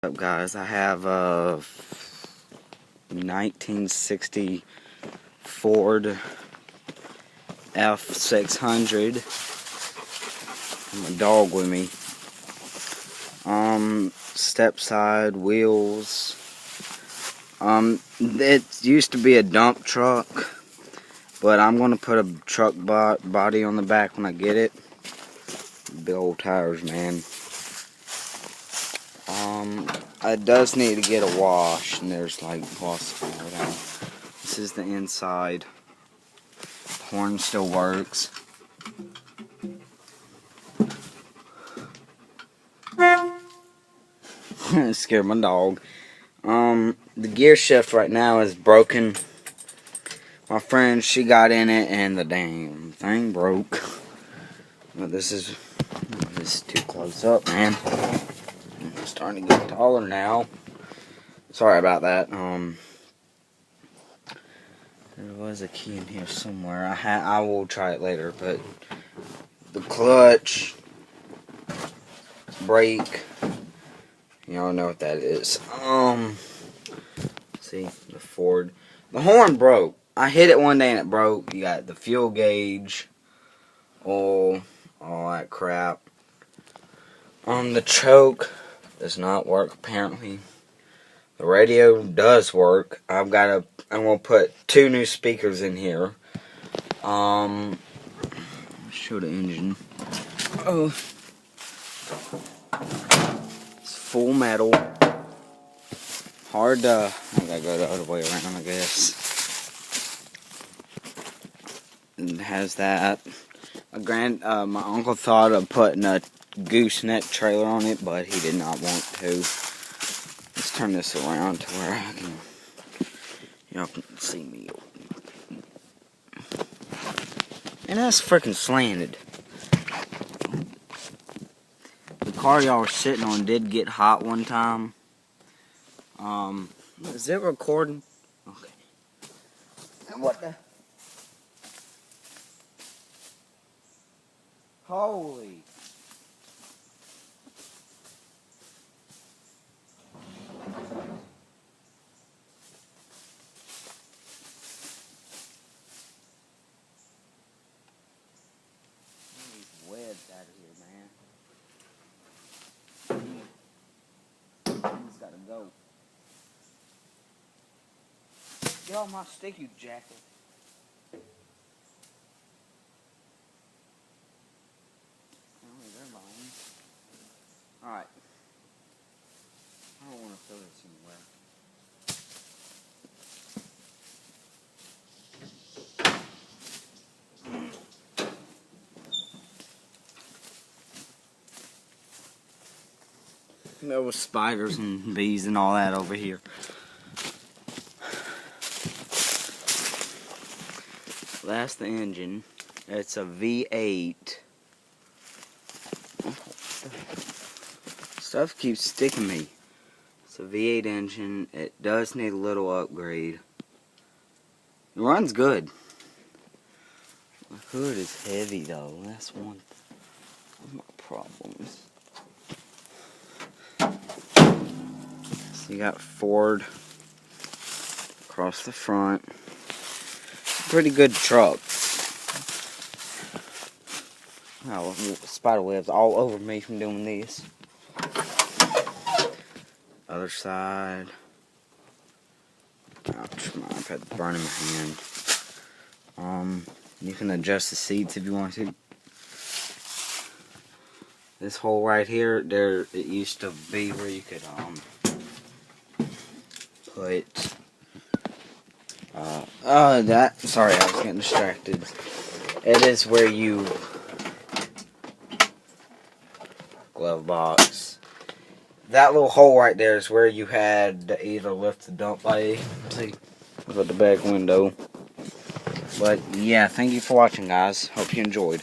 Up, guys, I have a 1960 Ford F600 and my dog with me. Step side wheels. It used to be a dump truck, but I'm gonna put a truck body on the back when I get it. Big old tires, man. It does need to get a wash, and there's like lots of that. This is the inside. The horn still works. Scared my dog. The gear shift right now is broken. My friend, she got in it, and the damn thing broke. But this is too close up, man. I'm starting to get taller now. Sorry about that. There was a key in here somewhere. I will try it later, but the clutch, brake, y'all know what that is. See the Ford. The horn broke. I hit it one day and it broke. You got the fuel gauge, oil, all that crap. The choke does not work apparently. The radio does work. I'm gonna put 2 new speakers in here. Show the engine. Oh, it's full metal. Hard to. I gotta go the other way around, I guess. It has that. My uncle thought of putting a gooseneck trailer on it, but he did not want to. Let's turn this around to where y'all can see me. And that's freaking slanted. The car y'all were sitting on did get hot one time. Is it recording? Okay. And what the? Holy. These webs out of here, man. He's gotta go. Get off my stick, you jacket. Alright. I don't want to throw this anywhere. There was spiders and bees and all that over here. That's the engine. It's a V8. Stuff keeps sticking me. It's a V8 engine. It does need a little upgrade. It runs good. The hood is heavy though. That's one of my problems. So you got Ford across the front. Pretty good truck. Oh, spider webs all over me from doing this. Other side. Ouch, my iPad's burning my hand. You can adjust the seats if you want to. This hole right here, it used to be where you could put sorry, I was getting distracted. It is where you glove box. That little hole right there is where you had to either lift the dump bay. See, look at the back window. But yeah, thank you for watching, guys. Hope you enjoyed.